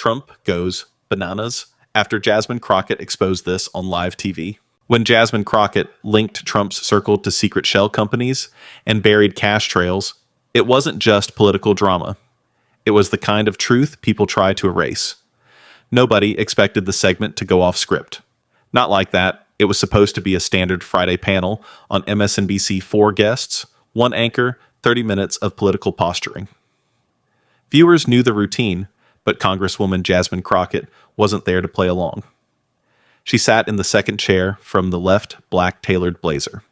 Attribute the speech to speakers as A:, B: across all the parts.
A: Trump goes bananas after Jasmine Crockett exposed this on live TV. When Jasmine Crockett linked Trump's circle to secret shell companies and buried cash trails, it wasn't just political drama. It was the kind of truth people try to erase. Nobody expected the segment to go off script. Not like that. It was supposed to be a standard Friday panel on MSNBC, 4 guests, 1 anchor, 30 minutes of political posturing. Viewers knew the routine, but Congresswoman Jasmine Crockett wasn't there to play along. She sat in the second chair from the left black tailored blazer.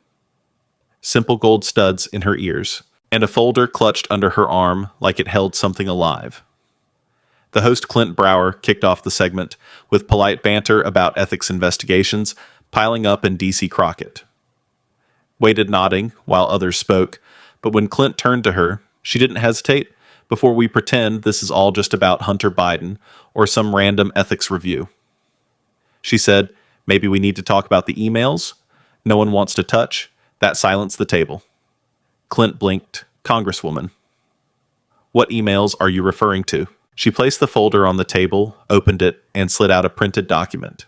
A: Simple gold studs in her ears, and a folder clutched under her arm like it held something alive. The host Clint Brower kicked off the segment with polite banter about ethics investigations piling up in D.C. Crockett. Waited nodding while others spoke, but when Clint turned to her, she didn't hesitate before we pretend this is all just about Hunter Biden or some random ethics review. She said, maybe we need to talk about the emails no one wants to touch. That silenced the table. Clint blinked. Congresswoman. What emails are you referring to? She placed the folder on the table, opened it, and slid out a printed document.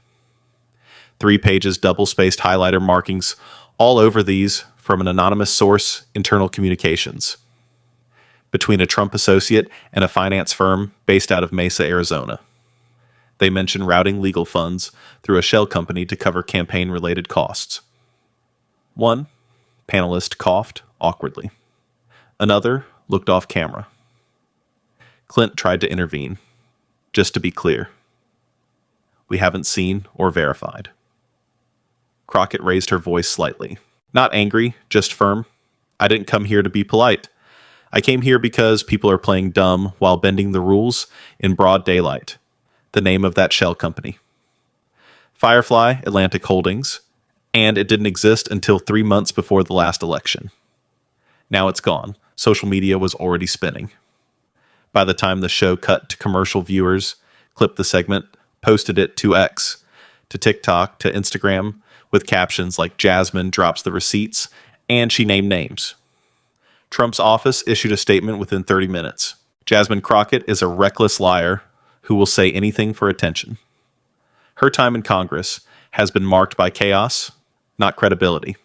A: 3 pages double-spaced highlighter markings all over these from an anonymous source, internal communications, between a Trump associate and a finance firm based out of Mesa, Arizona. They mention routing legal funds through a shell company to cover campaign-related costs. One panelist coughed awkwardly. Another looked off camera. Clint tried to intervene. Just to be clear, we haven't seen or verified. Crockett raised her voice slightly. Not angry, just firm. I didn't come here to be polite. I came here because people are playing dumb while bending the rules in broad daylight. The name of that shell company. Firefly Atlantic Holdings, and it didn't exist until 3 months before the last election. Now it's gone. Social media was already spinning. By the time the show cut to commercial, viewers clipped the segment, posted it to X, to TikTok, to Instagram, with captions like Jasmine drops the receipts, and she named names. Trump's office issued a statement within 30 minutes. Jasmine Crockett is a reckless liar who will say anything for attention. Her time in Congress has been marked by chaos, not credibility.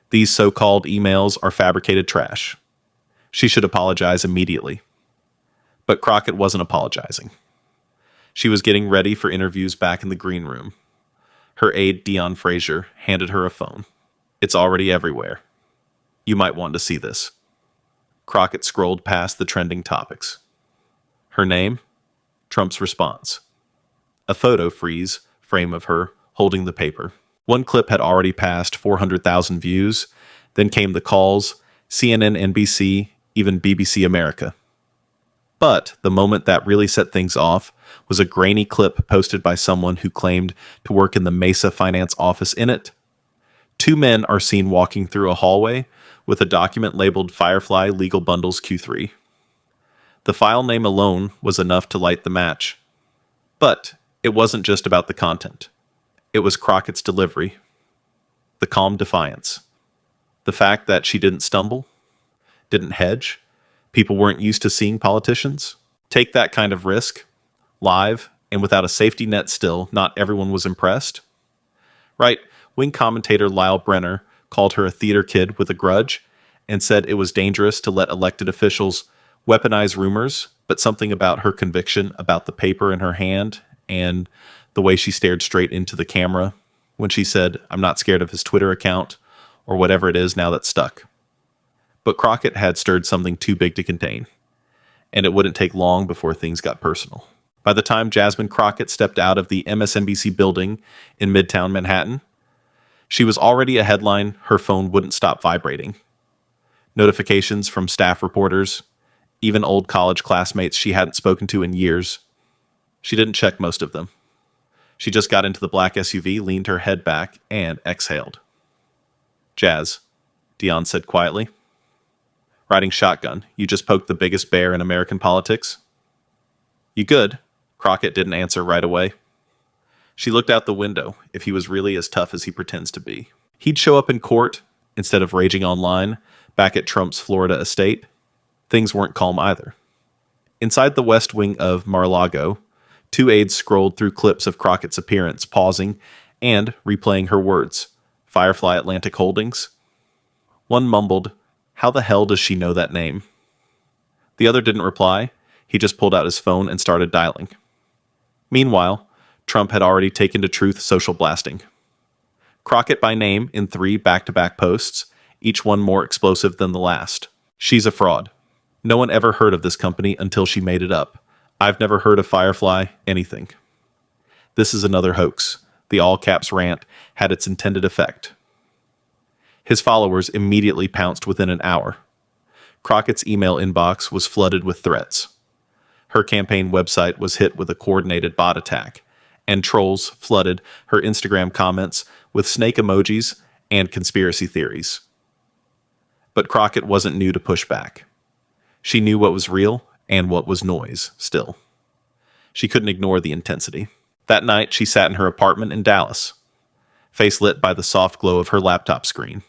A: These so-called emails are fabricated trash. She should apologize immediately. But Crockett wasn't apologizing. She was getting ready for interviews back in the green room. Her aide, Dion Frazier, handed her a phone. It's already everywhere. You might want to see this. Crockett scrolled past the trending topics. Her name? Trump's response. A photo freeze frame of her holding the paper. One clip had already passed 400,000 views. Then came the calls, CNN, NBC, even BBC America. But the moment that really set things off was a grainy clip posted by someone who claimed to work in the Mesa finance office. In it, 2 men are seen walking through a hallway with a document labeled Firefly Legal Bundles Q3. The file name alone was enough to light the match. But it wasn't just about the content. It was Crockett's delivery. The calm defiance. The fact that she didn't stumble, didn't hedge. People weren't used to seeing politicians take that kind of risk, live, and without a safety net still. Not everyone was impressed. Right-wing commentator Lyle Brenner called her a theater kid with a grudge and said it was dangerous to let elected officials weaponize rumors, but something about her conviction about the paper in her hand and the way she stared straight into the camera when she said, "I'm not scared of his Twitter account," or whatever it is now, that stuck. But Crockett had stirred something too big to contain, and it wouldn't take long before things got personal. By the time Jasmine Crockett stepped out of the MSNBC building in Midtown Manhattan, she was already a headline her phone wouldn't stop vibrating. Notifications from staff reporters, even old college classmates she hadn't spoken to in years. She didn't check most of them. She just got into the black SUV, leaned her head back, and exhaled. "Jazz," Dion said quietly. "Riding shotgun, you just poked the biggest bear in American politics." "You good?" Crockett didn't answer right away. She looked out the window, if he was really as tough as he pretends to be. He'd show up in court, instead of raging online, back at Trump's Florida estate. Things weren't calm either. Inside the West Wing of Mar-a-Lago, Two aides scrolled through clips of Crockett's appearance, pausing and replaying her words. Firefly Atlantic Holdings. One mumbled, "How the hell does she know that name?" The other didn't reply. He just pulled out his phone and started dialing. Meanwhile, Trump had already taken to Truth Social blasting Crockett by name in 3 back-to-back posts, each one more explosive than the last. "She's a fraud. No one ever heard of this company until she made it up. I've never heard of Firefly anything. This is another hoax." The all-caps rant had its intended effect. His followers immediately pounced within an hour. Crockett's email inbox was flooded with threats. Her campaign website was hit with a coordinated bot attack, and trolls flooded her Instagram comments with snake emojis and conspiracy theories. But Crockett wasn't new to pushback. She knew what was real and what was noise, still. She couldn't ignore the intensity. That night, she sat in her apartment in Dallas, face lit by the soft glow of her laptop screen.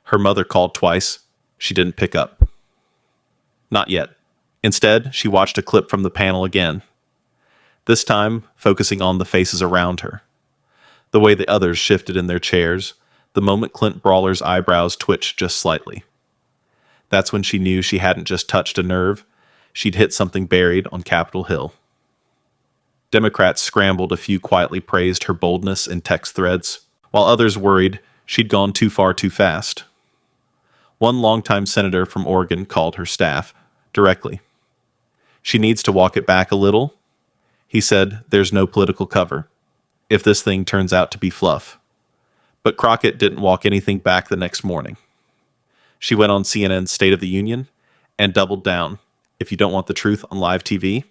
A: Her mother called twice. She didn't pick up. Not yet. Instead, she watched a clip from the panel again, this time focusing on the faces around her. The way the others shifted in their chairs, the moment Clint Brawler's eyebrows twitched just slightly. That's when she knew she hadn't just touched a nerve, she'd hit something buried on Capitol Hill. Democrats scrambled, a few quietly praised her boldness in text threads, while others worried she'd gone too far too fast. One longtime senator from Oregon called her staff directly. "She needs to walk it back a little." He said, "There's no political cover if this thing turns out to be fluff." But Crockett didn't walk anything back the next morning. She went on CNN's State of the Union and doubled down. "If you don't want the truth on live TV,"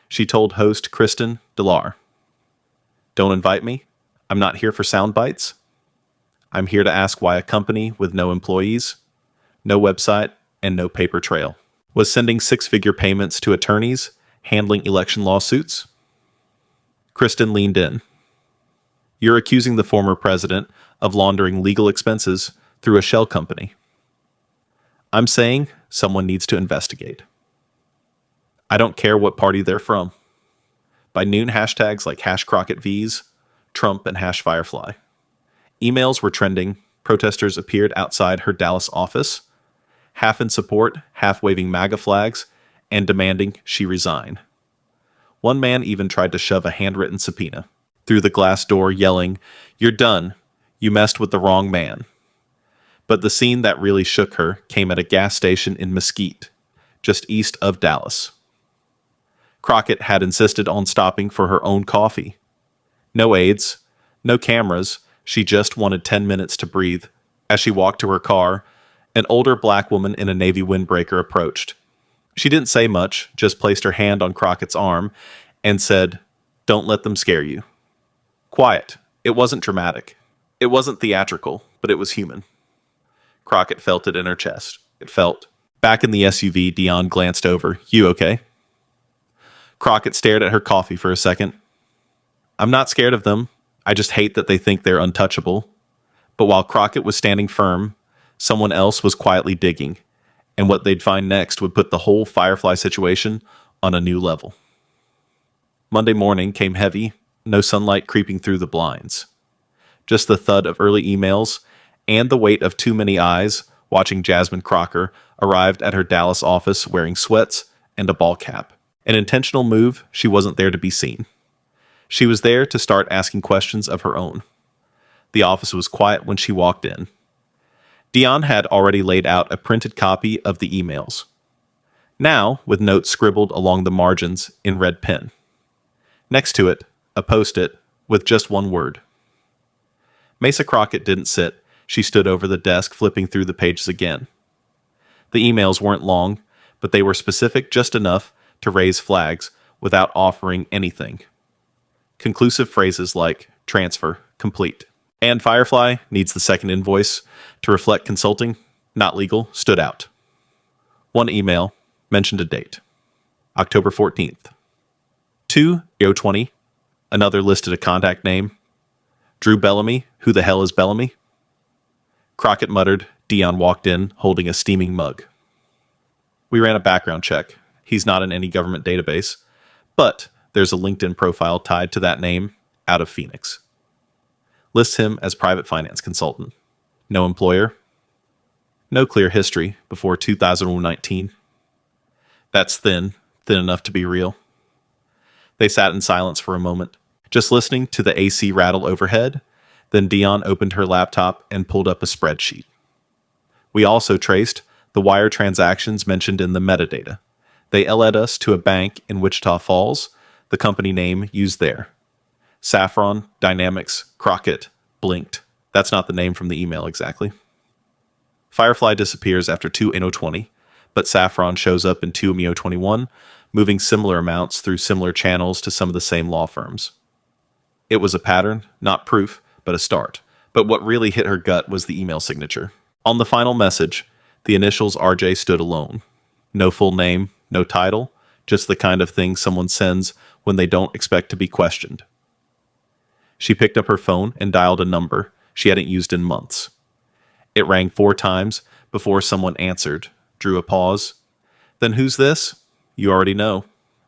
A: she told host Kristen Delar, "don't invite me. I'm not here for sound bites. I'm here to ask why a company with no employees, no website, and no paper trail was sending 6-figure payments to attorneys handling election lawsuits." Kristen leaned in. "You're accusing the former president of laundering legal expenses through a shell company. I'm saying someone needs to investigate. I don't care what party they're from." By noon, hashtags like #CrockettVs, Trump, and #Firefly. Emails were trending. Protesters appeared outside her Dallas office, half in support, half waving MAGA flags, and demanding she resign. One man even tried to shove a handwritten subpoena through the glass door, yelling, "You're done. You messed with the wrong man." But the scene that really shook her came at a gas station in Mesquite, just east of Dallas. Crockett had insisted on stopping for her own coffee. No aides, no cameras, she just wanted 10 minutes to breathe. As she walked to her car, an older black woman in a navy windbreaker approached. She didn't say much, just placed her hand on Crockett's arm and said, "Don't let them scare you." Quiet. It wasn't dramatic. It wasn't theatrical, but it was human. Crockett felt it in her chest. It felt. Back in the SUV, Dion glanced over. "You okay?" Crockett stared at her coffee for a second. "I'm not scared of them. I just hate that they think they're untouchable." But while Crockett was standing firm, someone else was quietly digging, and what they'd find next would put the whole Firefly situation on a new level. Monday morning came heavy, no sunlight creeping through the blinds. Just the thud of early emails and the weight of too many eyes watching Jasmine Crockett arrived at her Dallas office wearing sweats and a ball cap. An intentional move, she wasn't there to be seen. She was there to start asking questions of her own. The office was quiet when she walked in. Dion had already laid out a printed copy of the emails, now with notes scribbled along the margins in red pen. Next to it, a post-it with just one word. Mesa Crockett didn't sit. She stood over the desk, flipping through the pages again. The emails weren't long, but they were specific just enough to raise flags without offering anything. Conclusive phrases like transfer, complete, and Firefly needs the second invoice to reflect consulting, not legal, stood out. One email mentioned a date, October 14th. 2/020, another listed a contact name. Drew Bellamy, who the hell is Bellamy? Crockett muttered. Dion walked in, holding a steaming mug. "We ran a background check. He's not in any government database, but There's a LinkedIn profile tied to that name out of Phoenix. Lists him as private finance consultant. No employer. No clear history before 2019. That's thin enough to be real. They sat in silence for a moment, just listening to the AC rattle overhead. Then Dion opened her laptop and pulled up a spreadsheet. We also traced the wire transactions mentioned in the metadata. They led us to a bank in Wichita Falls, the company name used there. Saffron, Dynamics, Crockett, blinked. That's not the name from the email exactly. Firefly disappears after 2:20, but Saffron shows up in 2:21, moving similar amounts through similar channels to some of the same law firms. It was a pattern, not proof, but a start. But what really hit her gut was the email signature. On the final message, the initials RJ stood alone. No full name, no title, just the kind of thing someone sends when they don't expect to be questioned. She picked up her phone and dialed a number she hadn't used in months. It rang 4 times before someone answered, drew a pause. Then who's this? You already know.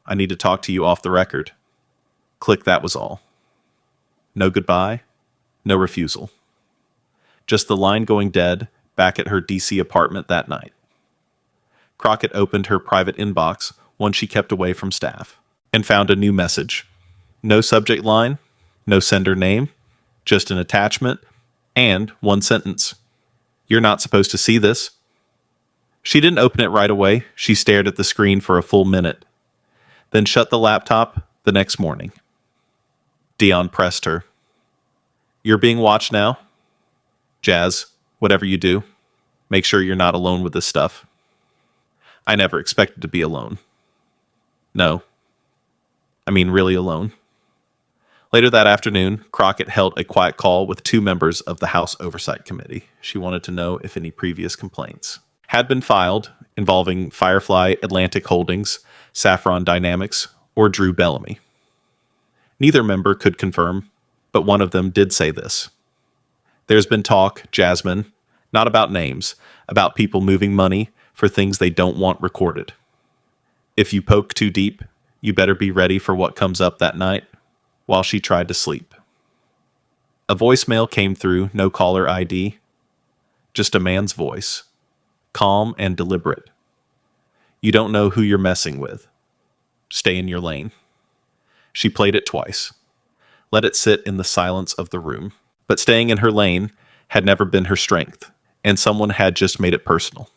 A: I need to talk to you off the record. Click, that was all. No goodbye, no refusal. Just the line going dead back at her DC apartment that night. Crockett opened her private inbox, one she kept away from staff, and found a new message. No subject line, no sender name, just an attachment, and one sentence. You're not supposed to see this. She didn't open it right away. She stared at the screen for a full minute, then shut the laptop the next morning. Dion pressed her. You're being watched now. Jazz, whatever you do, make sure you're not alone with this stuff. I never expected to be alone. No. I mean, really alone. Later that afternoon, Crockett held a quiet call with 2 members of the House Oversight Committee. She wanted to know if any previous complaints had been filed involving Firefly Atlantic Holdings, Saffron Dynamics, or Drew Bellamy. Neither member could confirm, but one of them did say this. There's been talk, Jasmine, not about names, about people moving money for things they don't want recorded. If you poke too deep, you better be ready for what comes up that night while she tried to sleep. A voicemail came through, no caller ID, just a man's voice, calm and deliberate. You don't know who you're messing with. Stay in your lane. She played it twice. Let it sit in the silence of the room. But staying in her lane had never been her strength, and someone had just made it personal.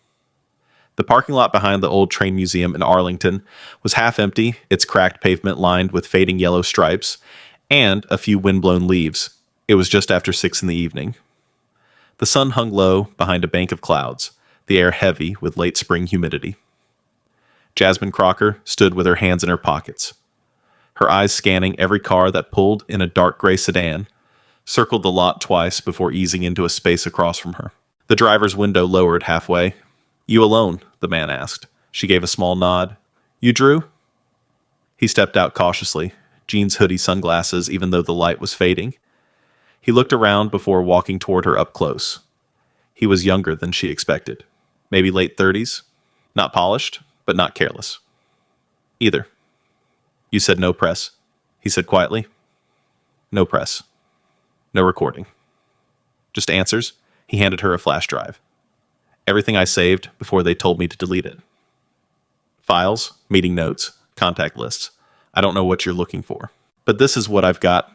A: The parking lot behind the old train museum in Arlington was half empty, its cracked pavement lined with fading yellow stripes, and a few windblown leaves. It was just after 6 in the evening. The sun hung low behind a bank of clouds, the air heavy with late spring humidity. Jasmine Crockett stood with her hands in her pockets, her eyes scanning every car that pulled in a dark gray sedan, circled the lot twice before easing into a space across from her. The driver's window lowered halfway. You alone? The man asked. She gave a small nod. You Drew? He stepped out cautiously, jeans, hoodie, sunglasses, even though the light was fading. He looked around before walking toward her up close. He was younger than she expected. Maybe late 30s. Not polished, but not careless. Either. You said no press, he said quietly. No press. No recording. Just answers. He handed her a flash drive. Everything I saved before they told me to delete it. Files, meeting notes, contact lists. I don't know what you're looking for, but this is what I've got.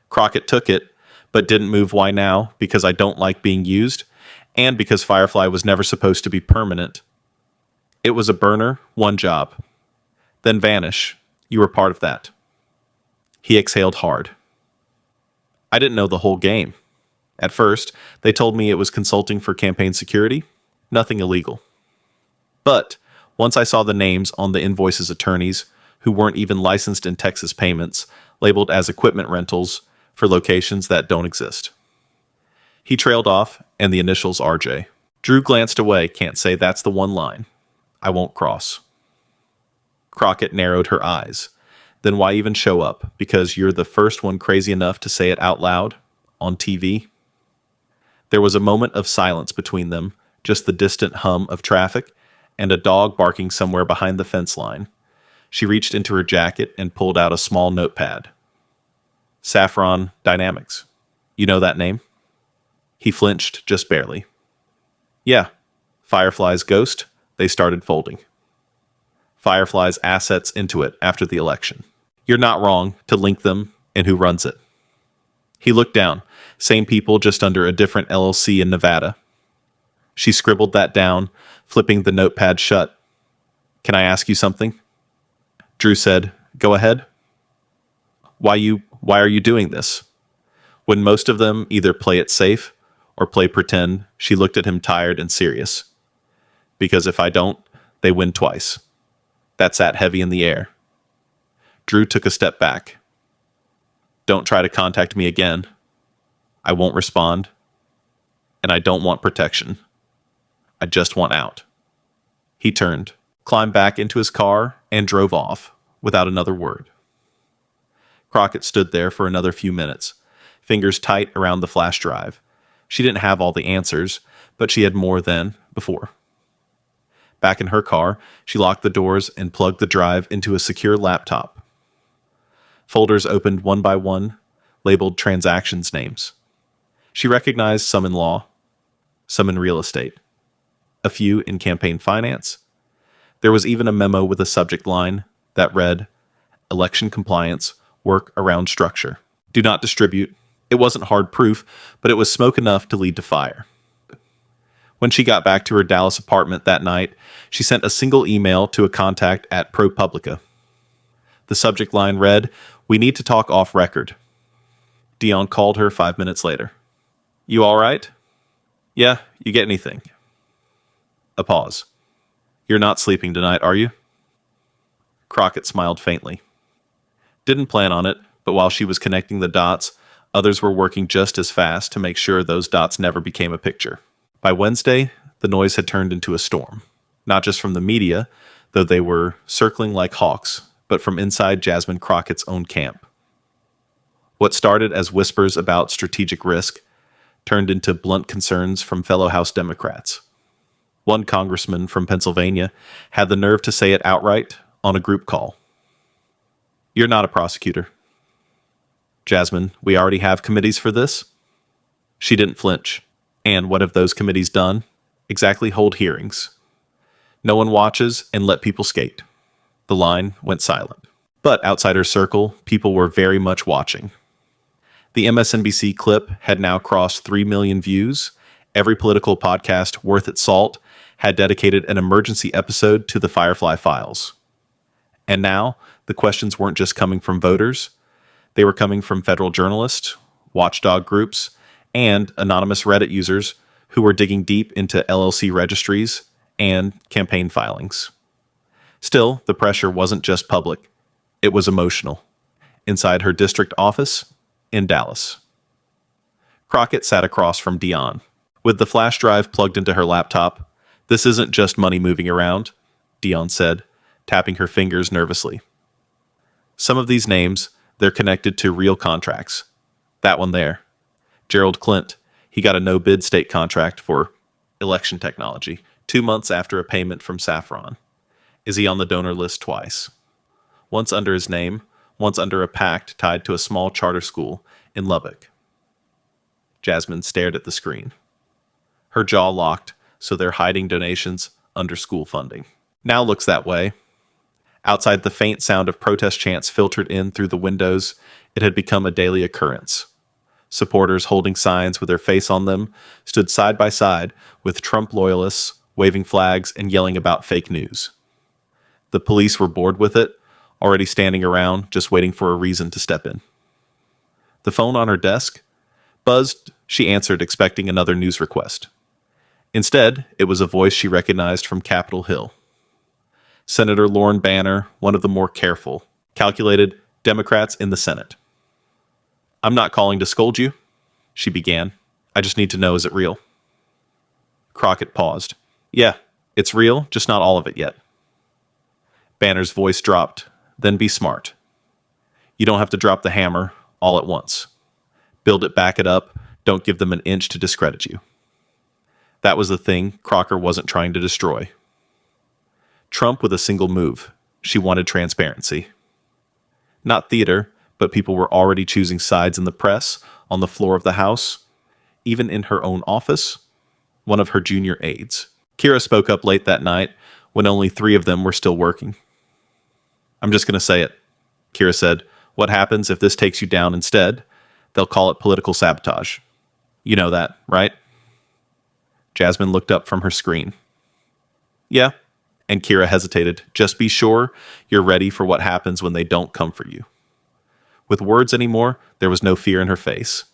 A: Crockett took it, but didn't move. Why now? Because I don't like being used, and because Firefly was never supposed to be permanent. It was a burner, one job. Then vanish. You were part of that. He exhaled hard. I didn't know the whole game. At first, they told me it was consulting for campaign security, nothing illegal. But once I saw the names on the invoices attorneys who weren't even licensed in Texas payments, labeled as equipment rentals for locations that don't exist. He trailed off, and the initials RJ. Drew glanced away. Can't say that's the one line. I won't cross. Crockett narrowed her eyes. Then why even show up? Because you're the first one crazy enough to say it out loud? On TV? There was a moment of silence between them, just the distant hum of traffic and a dog barking somewhere behind the fence line. She reached into her jacket and pulled out a small notepad. Saffron Dynamics. You know that name? He flinched just barely. Yeah. Firefly's ghost, they started folding. Firefly's assets into it after the election. You're not wrong to link them and who runs it. He looked down. Same people, just under a different LLC in Nevada. She scribbled that down, flipping the notepad shut. Can I ask you something? Drew said, Go ahead. Why are you doing this? When most of them either play it safe or play pretend, she looked at him tired and serious. Because if I don't, they win twice. That's that heavy in the air. Drew took a step back. Don't try to contact me again. I won't respond. And I don't want protection. I just want out. He turned, climbed back into his car, and drove off, without another word. Crockett stood there for another few minutes, fingers tight around the flash drive. She didn't have all the answers, but she had more than before. Back in her car, she locked the doors and plugged the drive into a secure laptop. Folders opened one by one, labeled transactions names. She recognized some in law, some in real estate, a few in campaign finance. There was even a memo with a subject line that read, Election Compliance, Work Around Structure. Do not distribute. It wasn't hard proof, but it was smoke enough to lead to fire. When she got back to her Dallas apartment that night, she sent a single email to a contact at ProPublica. The subject line read, We need to talk off record. Dion called her 5 minutes later. You all right? Yeah, you get anything? A pause. You're not sleeping tonight, are you? Crockett smiled faintly. Didn't plan on it, but while she was connecting the dots, others were working just as fast to make sure those dots never became a picture. By Wednesday, the noise had turned into a storm. Not just from the media, though they were circling like hawks, but from inside Jasmine Crockett's own camp. What started as whispers about strategic risk turned into blunt concerns from fellow House Democrats. One congressman from Pennsylvania had the nerve to say it outright on a group call. You're not a prosecutor. Jasmine, we already have committees for this? She didn't flinch. And what have those committees done? Exactly hold hearings. No one watches and let people skate. The line went silent. But outside her circle, people were very much watching. The MSNBC clip had now crossed 3 million views. Every political podcast worth its salt had dedicated an emergency episode to the Firefly Files. And now, the questions weren't just coming from voters. They were coming from federal journalists, watchdog groups, and anonymous Reddit users who were digging deep into LLC registries and campaign filings. Still, the pressure wasn't just public. It was emotional. Inside her district office in Dallas. Crockett sat across from Dion. With the flash drive plugged into her laptop, this isn't just money moving around, Dion said, tapping her fingers nervously. Some of these names, they're connected to real contracts. That one there. Gerald Clint, he got a no-bid state contract for election technology 2 months after a payment from Saffron. Is he on the donor list twice? Once under his name, once under a pact tied to a small charter school in Lubbock. Jasmine stared at the screen. Her jaw locked, so they're hiding donations under school funding. Now looks that way. Outside, the faint sound of protest chants filtered in through the windows. It had become a daily occurrence. Supporters holding signs with their face on them stood side by side with Trump loyalists, waving flags and yelling about fake news. The police were bored with it, already standing around, just waiting for a reason to step in. The phone on her desk buzzed. She answered, expecting another news request. Instead, it was a voice she recognized from Capitol Hill. Senator Lauren Banner, one of the more careful, calculated Democrats in the Senate. I'm not calling to scold you, she began. I just need to know, is it real? Crockett paused. Yeah, it's real, just not all of it yet. Banner's voice dropped. Then be smart. You don't have to drop the hammer all at once. Build it, back it up. Don't give them an inch to discredit you. That was the thing Crocker wasn't trying to destroy. Trump with a single move. she wanted transparency. Not theater, but people were already choosing sides in the press, on the floor of the House, even in her own office, one of her junior aides. Kira spoke up late that night when only 3 of them were still working. "I'm just going to say it," Kira said. "What happens if this takes you down instead? They'll call it political sabotage. You know that, right?" Jasmine looked up from her screen. "Yeah." And Kira hesitated. "Just be sure you're ready for what happens when they don't come for you." With words anymore, there was no fear in her face.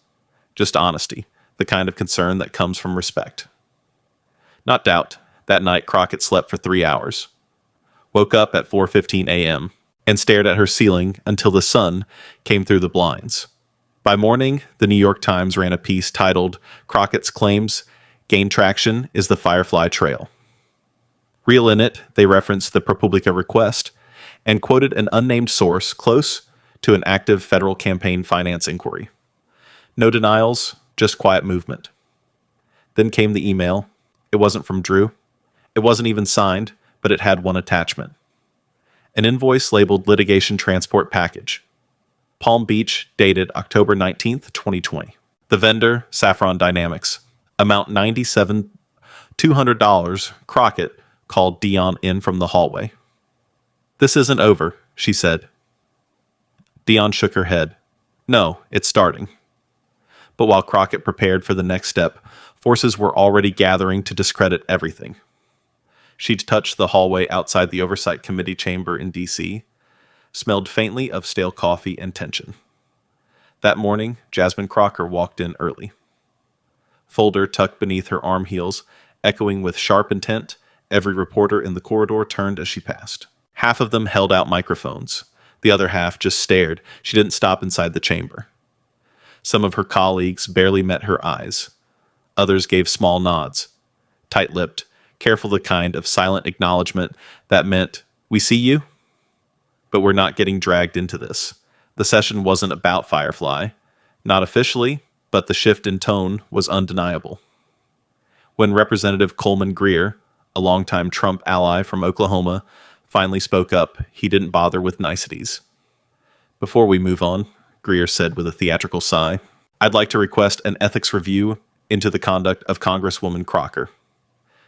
A: Just honesty, the kind of concern that comes from respect. Not doubt, that night Crockett slept for 3 hours. Woke up at 4:15 a.m. and stared at her ceiling until the sun came through the blinds. By morning, the New York Times ran a piece titled "Crockett's Claims Gain Traction is the Firefly Trail." Real in it, they referenced the ProPublica request and quoted an unnamed source close to an active federal campaign finance inquiry. No denials, just quiet movement. Then came the email. It wasn't from Drew. It wasn't even signed, but it had one attachment. An invoice labeled litigation transport package. Palm Beach, dated October 19th, 2020. The vendor, Saffron Dynamics. Amount $97,200. Crockett called Dion in from the hallway. "This isn't over," she said. Dion shook her head. "No, it's starting." But while Crockett prepared for the next step, forces were already gathering to discredit everything. She touched the hallway outside the Oversight Committee chamber in D.C., smelled faintly of stale coffee and tension. That morning, Jasmine Crockett walked in early. Folder tucked beneath her arm heels, echoing with sharp intent. Every reporter in the corridor turned as she passed. Half of them held out microphones. The other half just stared. She didn't stop inside the chamber. Some of her colleagues barely met her eyes. Others gave small nods, tight-lipped, careful, the kind of silent acknowledgement that meant, "We see you, but we're not getting dragged into this." The session wasn't about Firefly. Not officially, but the shift in tone was undeniable. When Representative Coleman Greer, a longtime Trump ally from Oklahoma, finally spoke up, he didn't bother with niceties. "Before we move on," Greer said with a theatrical sigh, "I'd like to request an ethics review into the conduct of Congresswoman Crockett.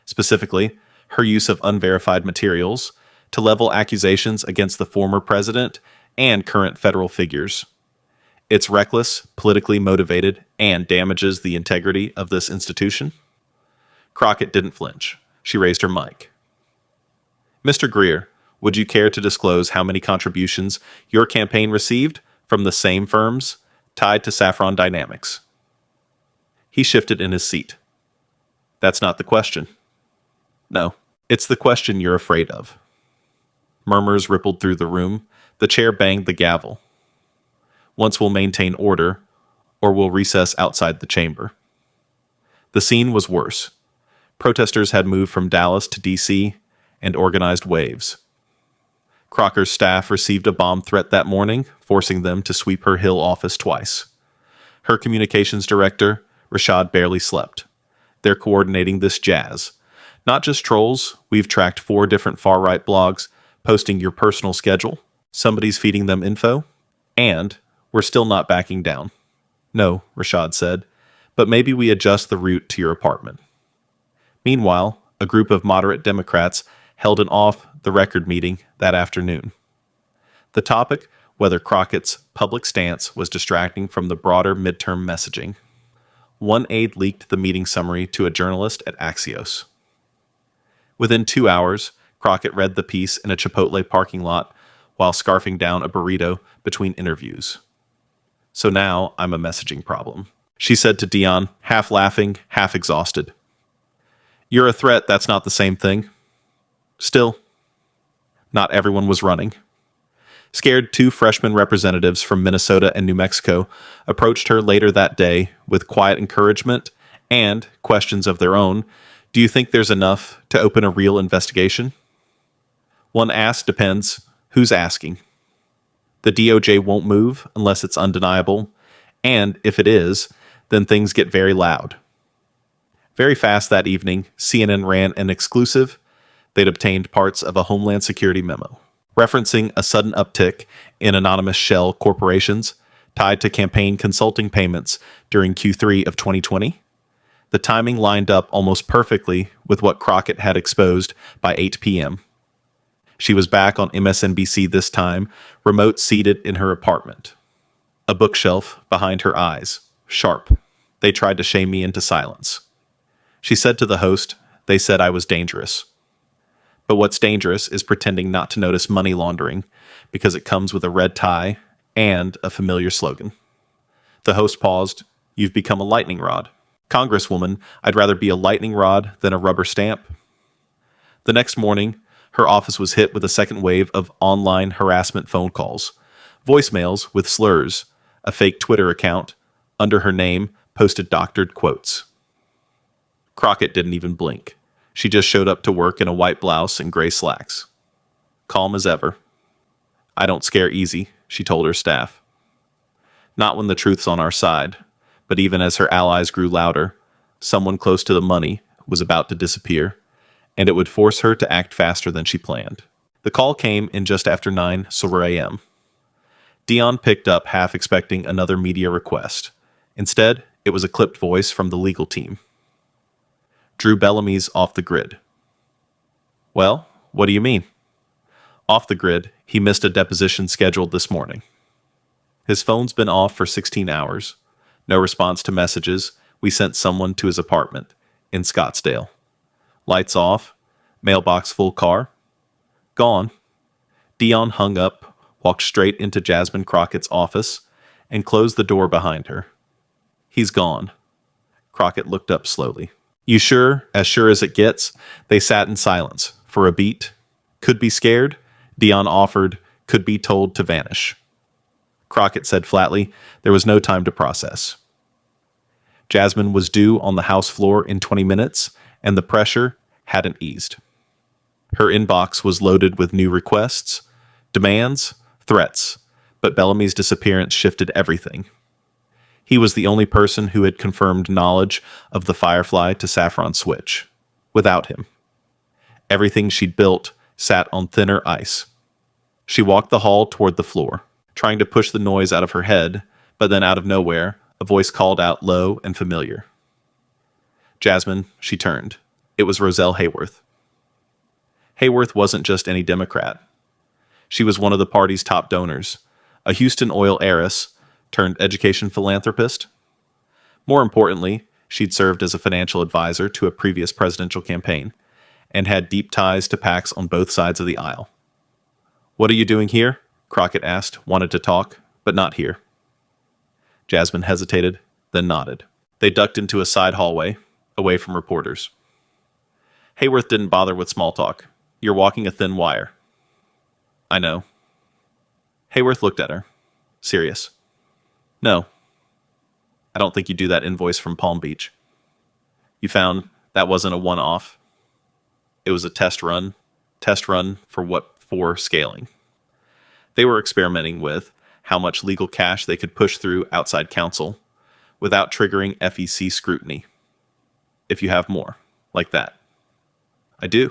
A: Specifically, her use of unverified materials to level accusations against the former president and current federal figures. It's reckless, politically motivated, and damages the integrity of this institution." Crockett didn't flinch. She raised her mic. "Mr. Greer, would you care to disclose how many contributions your campaign received from the same firms tied to Saffron Dynamics?" He shifted in his seat. "That's not the question." "No, it's the question you're afraid of." Murmurs rippled through the room. The chair banged the gavel. "Once we'll maintain order, or we'll recess outside the chamber." The scene was worse. Protesters had moved from Dallas to D.C. and organized waves. Crocker's staff received a bomb threat that morning, forcing them to sweep her Hill office twice. Her communications director, Rashad, barely slept. They're coordinating this jazz. Not just trolls, we've tracked 4 different far-right blogs posting your personal schedule. Somebody's feeding them info. And we're still not backing down. "No," Rashad said, "but maybe we adjust the route to your apartment." Meanwhile, a group of moderate Democrats held an off-the-record meeting that afternoon. The topic, whether Crockett's public stance was distracting from the broader midterm messaging. One aide leaked the meeting summary to a journalist at Axios. Within 2 hours, Crockett read the piece in a Chipotle parking lot while scarfing down a burrito between interviews. "So now I'm a messaging problem," she said to Dion, half laughing, half exhausted. "You're a threat, that's not the same thing." Still, not everyone was running. Scared 2 freshman representatives from Minnesota and New Mexico approached her later that day with quiet encouragement and questions of their own. "Do you think there's enough to open a real investigation?" One asked depends. Who's asking? The DOJ won't move unless it's undeniable, and if it is, then things get very loud. Very fast that evening, CNN ran an exclusive. They'd obtained parts of a Homeland Security memo. referencing a sudden uptick in anonymous shell corporations tied to campaign consulting payments during Q3 of 2020. The timing lined up almost perfectly with what Crockett had exposed by 8 p.m. She was back on MSNBC this time, remote seated in her apartment. A bookshelf behind her eyes, sharp. They tried to shame me into silence. She said to the host, "They said I was dangerous." But what's dangerous is pretending not to notice money laundering because it comes with a red tie and a familiar slogan. The host paused. "You've become a lightning rod." "Congresswoman, I'd rather be a lightning rod than a rubber stamp." The next morning, her office was hit with a second wave of online harassment phone calls, voicemails with slurs, a fake Twitter account, under her name, posted doctored quotes. Crockett didn't even blink. She just showed up to work in a white blouse and gray slacks. Calm as ever. "I don't scare easy," she told her staff. Not when the truth's on our side, but even as her allies grew louder, someone close to the money was about to disappear, and it would force her to act faster than she planned. The call came in just after 9 a.m. Dion picked up, half expecting another media request. Instead, it was a clipped voice from the legal team. "Drew Bellamy's off the grid." "Well, what do you mean?" "Off the grid. He missed a deposition scheduled this morning. His phone's been off for 16 hours. No response to messages. We sent someone to his apartment in Scottsdale. Lights off. Mailbox full car. Gone." Dion hung up, walked straight into Jasmine Crockett's office, and closed the door behind her. "He's gone." Crockett looked up slowly. "You sure? As sure as it gets?" They sat in silence for a beat. "Could be scared?" Dion offered. "Could be told to vanish." Crockett said flatly there was no time to process. Jasmine was due on the House floor in 20 minutes, and the pressure hadn't eased. Her inbox was loaded with new requests, demands, threats, but Bellamy's disappearance shifted everything. He was the only person who had confirmed knowledge of the Firefly to Saffron switch. Without him, everything she'd built sat on thinner ice. She walked the hall toward the floor, trying to push the noise out of her head, but then out of nowhere, a voice called out low and familiar. "Jasmine," she turned. It was Roselle Hayworth. Hayworth wasn't just any Democrat. She was one of the party's top donors, a Houston oil heiress turned education philanthropist. More importantly, she'd served as a financial advisor to a previous presidential campaign and had deep ties to PACs on both sides of the aisle. "What are you doing here?" Crockett asked, wanted to talk, but not here. Jasmine hesitated, then nodded. They ducked into a side hallway, away from reporters. Hayworth didn't bother with small talk. "You're walking a thin wire." "I know." Hayworth looked at her. Serious. "No. I don't think you do that invoice from Palm Beach. You found that wasn't a one-off. It was a test run for scaling. They were experimenting with how much legal cash they could push through outside counsel without triggering FEC scrutiny. If you have more, like that." "I do."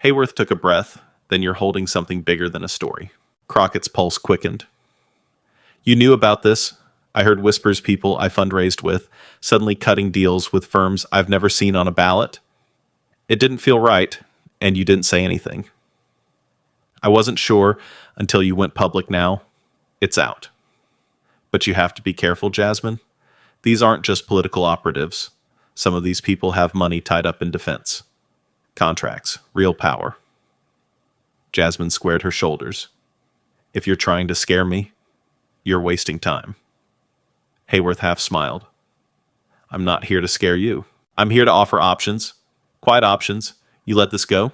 A: Hayworth took a breath. "Then you're holding something bigger than a story." Crockett's pulse quickened. "You knew about this. I heard whispers people I fundraised with suddenly cutting deals with firms I've never seen on a ballot. It didn't feel right, and you didn't say anything. I wasn't sure until you went public now. It's out. But you have to be careful, Jasmine. These aren't just political operatives. Some of these people have money tied up in defense. Contracts, real power." Jasmine squared her shoulders. "If you're trying to scare me, you're wasting time." Hayworth half smiled. "I'm not here to scare you. I'm here to offer options. Quiet options. You let this go.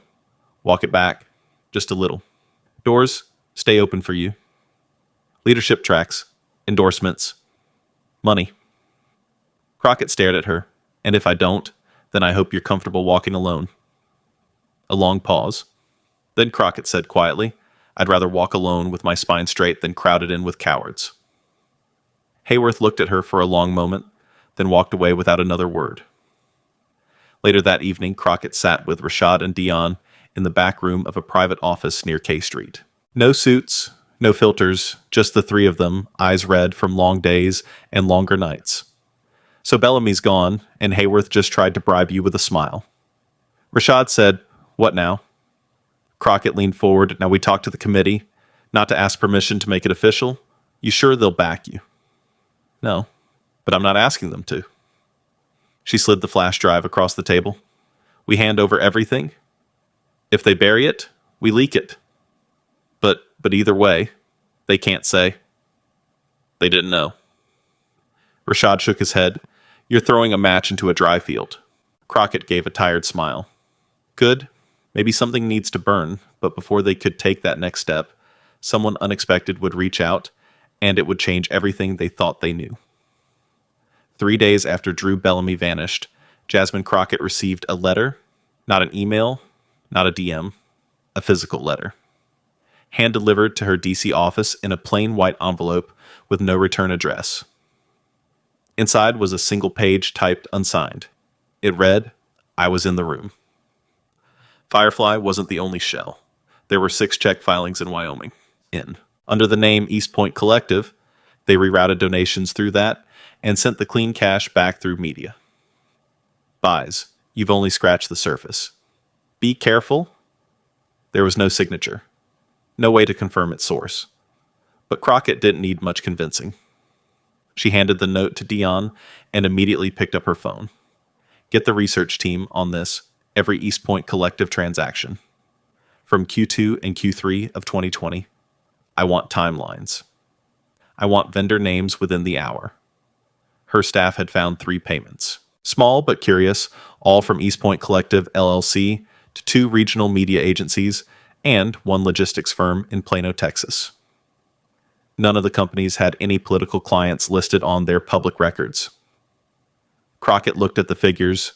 A: Walk it back. Just a little. Doors stay open for you. Leadership tracks. Endorsements. Money." Crockett stared at her. "And if I don't, then I hope you're comfortable walking alone." A long pause. Then Crockett said quietly, "I'd rather walk alone with my spine straight than crowded in with cowards." Hayworth looked at her for a long moment, then walked away without another word. Later that evening, Crockett sat with Rashad and Dion in the back room of a private office near K Street. No suits, no filters, just the three of them, eyes red from long days and longer nights. So Bellamy's gone, and Hayworth just tried to bribe you with a smile. Rashad said, "What now?" Crockett leaned forward. "Now we talked to the committee, not to ask permission to make it official. You sure they'll back you?" "No, but I'm not asking them to." She slid the flash drive across the table. "We hand over everything. If they bury it, we leak it. But either way, they can't say. They didn't know." Rashad shook his head. "You're throwing a match into a dry field." Crockett gave a tired smile. "Good. Maybe something needs to burn, but before they could take that next step, someone unexpected would reach out, and it would change everything they thought they knew." 3 days after Drew Bellamy vanished, Jasmine Crockett received a letter, not an email, not a DM, a physical letter, hand-delivered to her DC office in a plain white envelope with no return address. Inside was a single page typed unsigned. It read, "I was in the room." Firefly wasn't the only shell. There were 6 check filings in Wyoming. Under the name East Point Collective, they rerouted donations through that and sent the clean cash back through media. Buys, you've only scratched the surface. Be careful. There was no signature. No way to confirm its source. But Crockett didn't need much convincing. She handed the note to Dion and immediately picked up her phone. "Get the research team on this, every East Point Collective transaction. From Q2 and Q3 of 2020, I want timelines. I want vendor names within the hour." Her staff had found 3 payments. Small but curious, all from East Point Collective LLC to 2 regional media agencies and 1 logistics firm in Plano, Texas. None of the companies had any political clients listed on their public records. Crockett looked at the figures,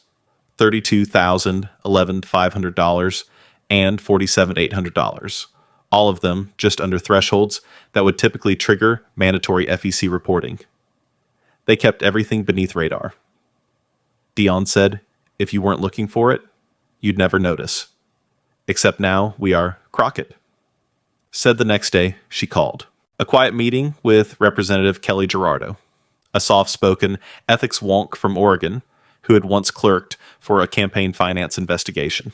A: $32,000, $11,500, and $47,800, all of them just under thresholds that would typically trigger mandatory FEC reporting. They kept everything beneath radar. Dion said, "If you weren't looking for it, you'd never notice. Except now we are Crockett." Said the next day, she called. A quiet meeting with Representative Kelly Gerardo, a soft-spoken ethics wonk from Oregon who had once clerked for a campaign finance investigation.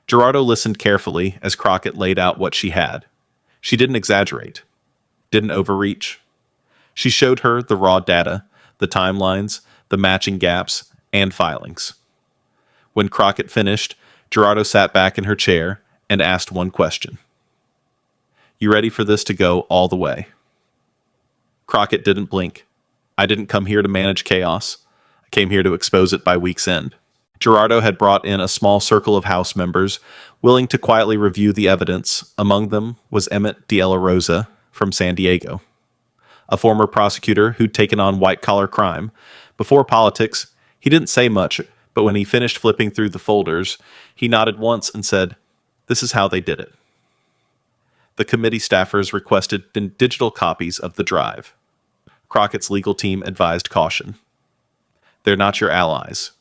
A: Gerardo listened carefully as Crockett laid out what she had. She didn't exaggerate, didn't overreach. She showed her the raw data, the timelines, the matching gaps, and filings. When Crockett finished, Gerardo sat back in her chair and asked one question. "You ready for this to go all the way?" Crockett didn't blink. "I didn't come here to manage chaos. I came here to expose it by week's end." Gerardo had brought in a small circle of House members willing to quietly review the evidence. Among them was Emmett De La Rosa from San Diego, a former prosecutor who'd taken on white-collar crime. Before politics, he didn't say much, but when he finished flipping through the folders, he nodded once and said, "This is how they did it." The committee staffers requested digital copies of the drive. Crockett's legal team advised caution. "They're not your allies."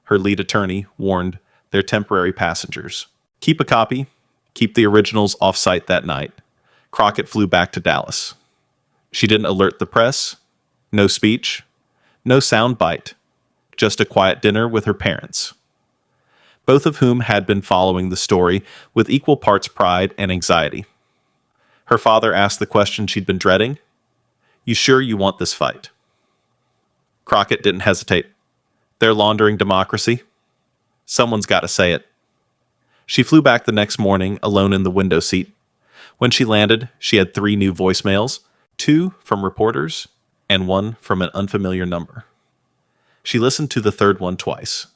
A: Her lead attorney warned their temporary passengers. "Keep a copy. Keep the originals off-site that night." Crockett flew back to Dallas. She didn't alert the press. No speech. No soundbite. Just a quiet dinner with her parents, both of whom had been following the story with equal parts pride and anxiety. Her father asked the question she'd been dreading. "You sure you want this fight?" Crockett didn't hesitate. "They're laundering democracy. Someone's got to say it." She flew back the next morning alone in the window seat. When she landed, she had 3 new voicemails, 2 from reporters and 1 from an unfamiliar number. She listened to the third one twice.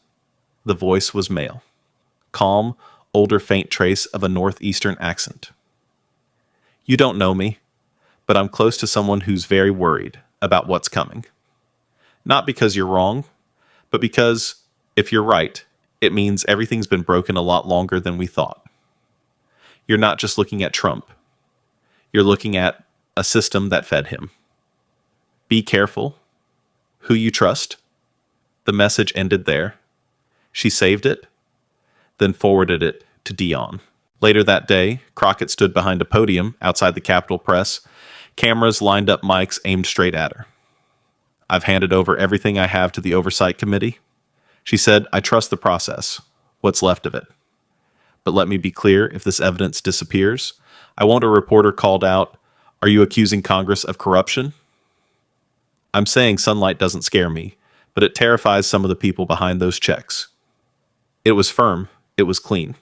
A: The voice was male. Calm, older faint trace of a northeastern accent. "You don't know me, but I'm close to someone who's very worried about what's coming. Not because you're wrong, but because, if you're right, it means everything's been broken a lot longer than we thought. You're not just looking at Trump. You're looking at a system that fed him. Be careful. Who you trust." The message ended there. She saved it, then forwarded it to Dion. Later that day, Crockett stood behind a podium outside the Capitol Press, cameras lined up mics aimed straight at her. "I've handed over everything I have to the Oversight Committee." She said, "I trust the process, what's left of it. But let me be clear, if this evidence disappears, I want a reporter called out, 'Are you accusing Congress of corruption?' I'm saying sunlight doesn't scare me, but it terrifies some of the people behind those checks." It was firm. It was clean.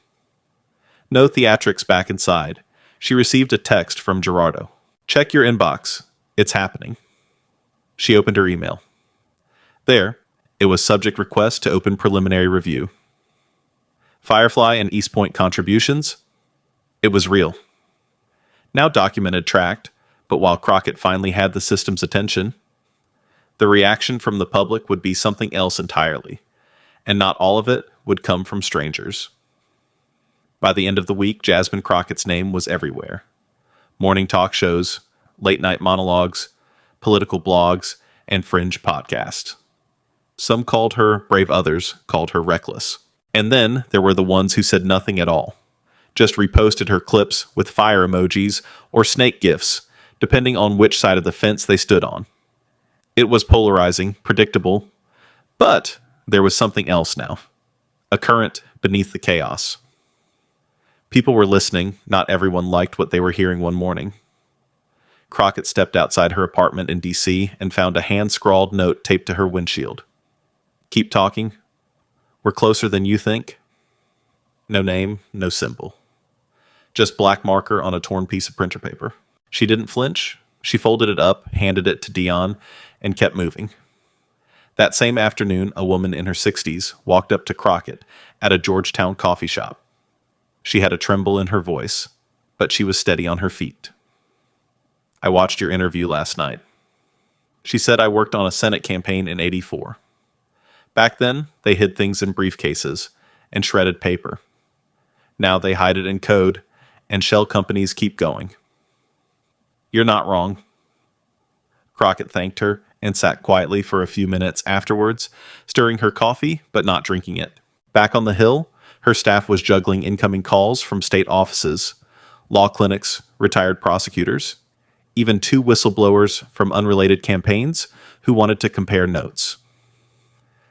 A: No theatrics back inside. She received a text from Gerardo. "Check your inbox. It's happening." She opened her email. There, it was subject request to open preliminary review. Firefly and East Point contributions. It was real. Now documented, tracked, but while Crockett finally had the system's attention, the reaction from the public would be something else entirely, and not all of it would come from strangers. By the end of the week, Jasmine Crockett's name was everywhere. Morning talk shows, late-night monologues, political blogs, and fringe podcasts. Some called her brave, others called her reckless. And then there were the ones who said nothing at all, just reposted her clips with fire emojis or snake gifs, depending on which side of the fence they stood on. It was polarizing, predictable, but there was something else now. A current beneath the chaos. People were listening. Not everyone liked what they were hearing one morning. Crockett stepped outside her apartment in D.C. and found a hand-scrawled note taped to her windshield. "Keep talking. We're closer than you think." No name, no symbol. Just black marker on a torn piece of printer paper. She didn't flinch. She folded it up, handed it to Dion, and kept moving. That same afternoon, a woman in her 60s walked up to Crockett at a Georgetown coffee shop. She had a tremble in her voice, but she was steady on her feet. "I watched your interview last night." She said, "I worked on a Senate campaign in '84. Back then, they hid things in briefcases and shredded paper. Now they hide it in code, and shell companies keep going." "You're not wrong." Crockett thanked her and sat quietly for a few minutes afterwards, stirring her coffee but not drinking it. Back on the Hill, her staff was juggling incoming calls from state offices, law clinics, retired prosecutors, even 2 whistleblowers from unrelated campaigns who wanted to compare notes.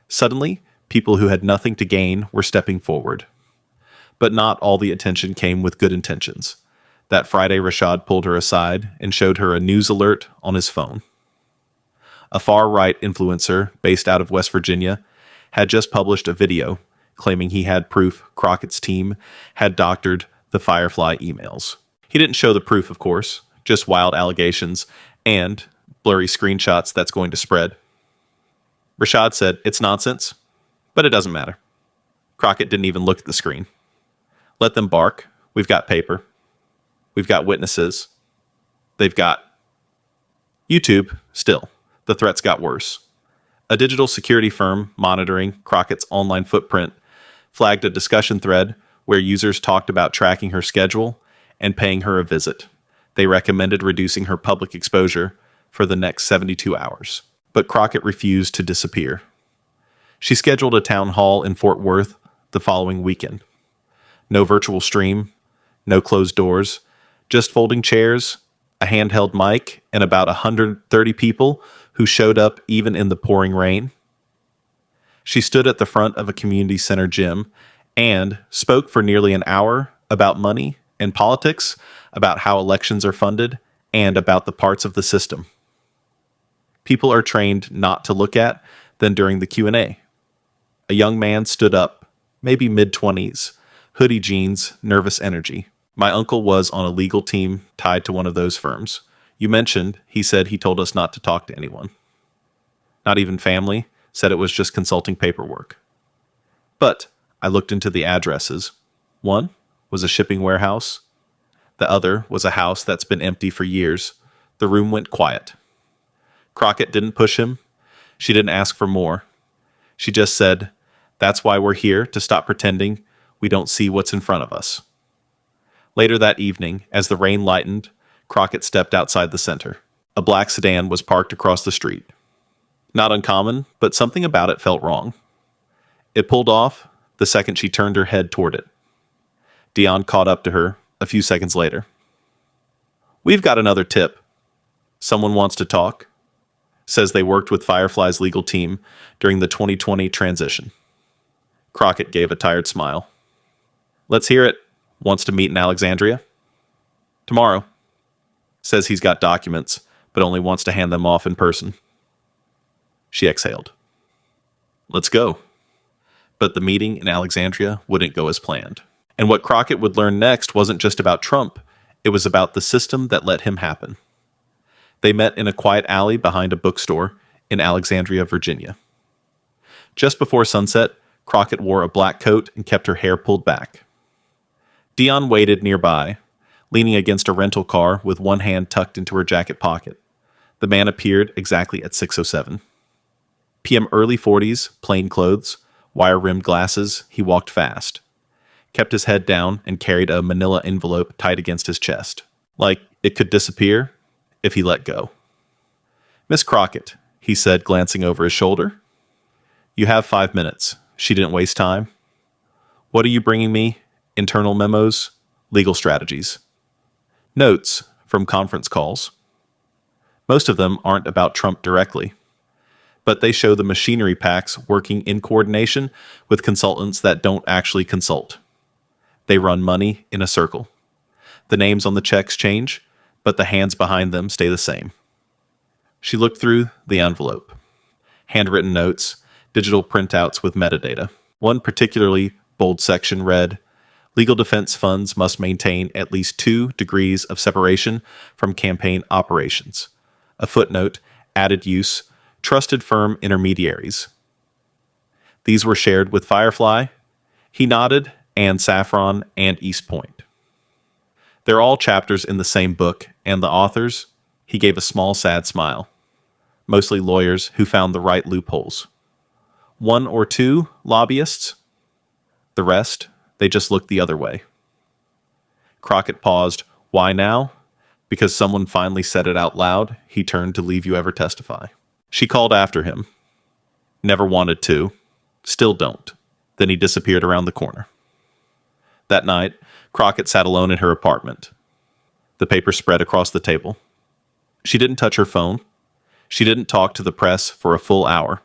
A: Suddenly, people who had nothing to gain were stepping forward. But not all the attention came with good intentions. That Friday, Rashad pulled her aside and showed her a news alert on his phone. A far-right influencer based out of West Virginia had just published a video claiming he had proof Crockett's team had doctored the Firefly emails. He didn't show the proof, of course, just wild allegations and blurry screenshots that's going to spread. Rashad said, "It's nonsense, but it doesn't matter." Crockett didn't even look at the screen. "Let them bark. We've got paper. We've got witnesses. They've got..." YouTube, still, the threats got worse. A digital security firm monitoring Crockett's online footprint flagged a discussion thread where users talked about tracking her schedule and paying her a visit. They recommended reducing her public exposure for the next 72 hours. But Crockett refused to disappear. She scheduled a town hall in Fort Worth the following weekend. No virtual stream, no closed doors, just folding chairs, a handheld mic, and about 130 people who showed up even in the pouring rain. She stood at the front of a community center gym and spoke for nearly an hour about money and politics, about how elections are funded, and about the parts of the system people are trained not to look at than during the Q&A. A young man stood up, maybe mid-20s, hoodie jeans, nervous energy. "My uncle was on a legal team tied to one of those firms. You mentioned, he said he told us not to talk to anyone. Not even family, said it was just consulting paperwork. But I looked into the addresses. One was a shipping warehouse. The other was a house that's been empty for years. The room went quiet. Crockett didn't push him. She didn't ask for more. She just said, that's why we're here, to stop pretending we don't see what's in front of us." Later that evening, as the rain lightened, Crockett stepped outside the center. A black sedan was parked across the street. Not uncommon, but something about it felt wrong. It pulled off, the second she turned her head toward it. Dion caught up to her a few seconds later. "We've got another tip. Someone wants to talk. Says they worked with Firefly's legal team during the 2020 transition." Crockett gave a tired smile. "Let's hear it. Wants to meet in Alexandria?" "Tomorrow. Says he's got documents, but only wants to hand them off in person." She exhaled. "Let's go." But the meeting in Alexandria wouldn't go as planned. And what Crockett would learn next wasn't just about Trump, it was about the system that let him happen. They met in a quiet alley behind a bookstore in Alexandria, Virginia. Just before sunset, Crockett wore a black coat and kept her hair pulled back. Dion waited nearby, leaning against a rental car with one hand tucked into her jacket pocket. The man appeared exactly at 6:07. PM early 40s, plain clothes, wire-rimmed glasses, he walked fast, kept his head down, and carried a manila envelope tight against his chest, like it could disappear if he let go. "Miss Crockett," he said, glancing over his shoulder. "You have 5 minutes." She didn't waste time. "What are you bringing me? Internal memos? Legal strategies?" "Notes from conference calls. Most of them aren't about Trump directly, but they show the machinery packs working in coordination with consultants that don't actually consult. They run money in a circle. The names on the checks change, but the hands behind them stay the same." She looked through the envelope. Handwritten notes, digital printouts with metadata. One particularly bold section read, "Legal defense funds must maintain at least 2 degrees of separation from campaign operations." A footnote, added use, "trusted firm intermediaries." These were shared with Firefly. He nodded, and Saffron and East Point. They're all chapters in the same book, and the authors, he gave a small sad smile. Mostly lawyers who found the right loopholes. 1 or 2 lobbyists. The rest, they just looked the other way. Crockett paused. "Why now?" "Because someone finally said it out loud. He turned to leave you ever testify." She called after him. "Never wanted to. Still don't." Then he disappeared around the corner. That night, Crockett sat alone in her apartment. The paper spread across the table. She didn't touch her phone. She didn't talk to the press for a full hour.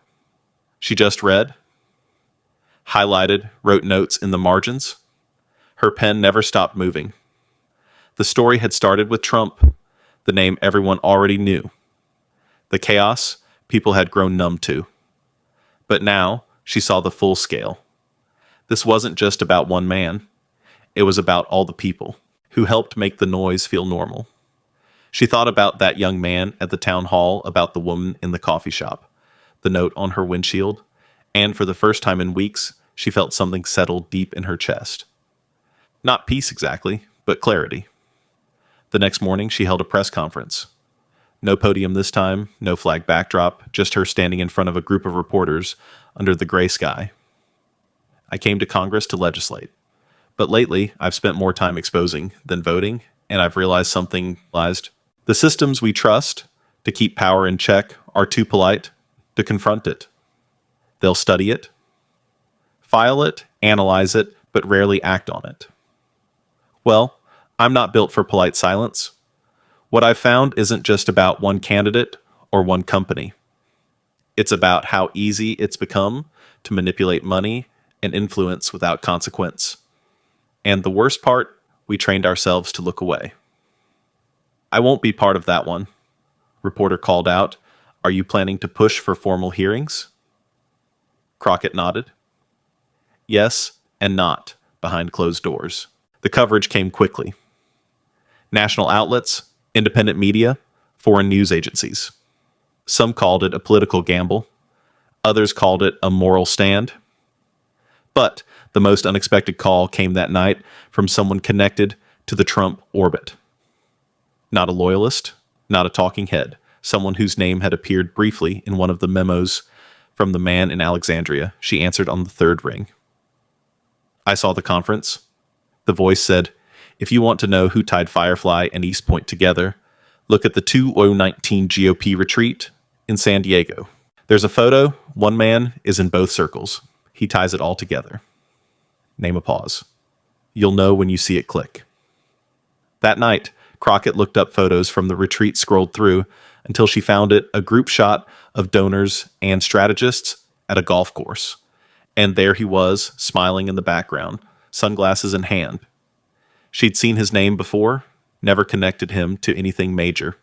A: She just read, highlighted, wrote notes in the margins. Her pen never stopped moving. The story had started with Trump, the name everyone already knew. The chaos people had grown numb to. But now she saw the full scale. This wasn't just about one man. It was about all the people who helped make the noise feel normal. She thought about that young man at the town hall, about the woman in the coffee shop, the note on her windshield, and for the first time in weeks, she felt something settle deep in her chest. Not peace exactly, but clarity. The next morning, she held a press conference. No podium this time, no flag backdrop, just her standing in front of a group of reporters under the gray sky. "I came to Congress to legislate. But lately, I've spent more time exposing than voting, and I've realized something. The systems we trust to keep power in check are too polite to confront it. They'll study it, file it, analyze it, but rarely act on it. Well, I'm not built for polite silence. What I've found isn't just about one candidate or one company. It's about how easy it's become to manipulate money and influence without consequence. And the worst part, we trained ourselves to look away." "I won't be part of that one," reporter called out. "Are you planning to push for formal hearings?" Crockett nodded. Yes and not, behind closed doors. The coverage came quickly. National outlets, independent media, foreign news agencies. Some called it a political gamble. Others called it a moral stand. But the most unexpected call came that night from someone connected to the Trump orbit. Not a loyalist, not a talking head, someone whose name had appeared briefly in one of the memos from the man in Alexandria. She answered on the third ring. "I saw the conference." The voice said, "If you want to know who tied Firefly and East Point together, look at the 2019 GOP retreat in San Diego. There's a photo. One man is in both circles. He ties it all together." Name a pause. You'll know when you see it click. That night, Crockett looked up photos from the retreat, scrolled through until she found it a group shot of donors and strategists at a golf course. And there he was, smiling in the background, sunglasses in hand. She'd seen his name before, never connected him to anything major.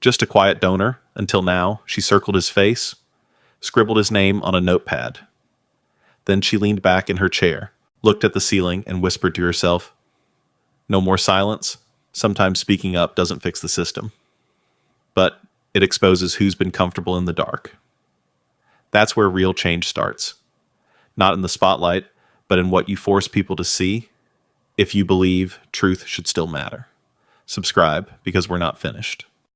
A: Just a quiet donor, until now. She circled his face, scribbled his name on a notepad. Then she leaned back in her chair, looked at the ceiling, and whispered to herself, "No more silence. Sometimes speaking up doesn't fix the system, but it exposes who's been comfortable in the dark." That's where real change starts. Not in the spotlight, but in what you force people to see, if you believe truth should still matter. Subscribe, because we're not finished.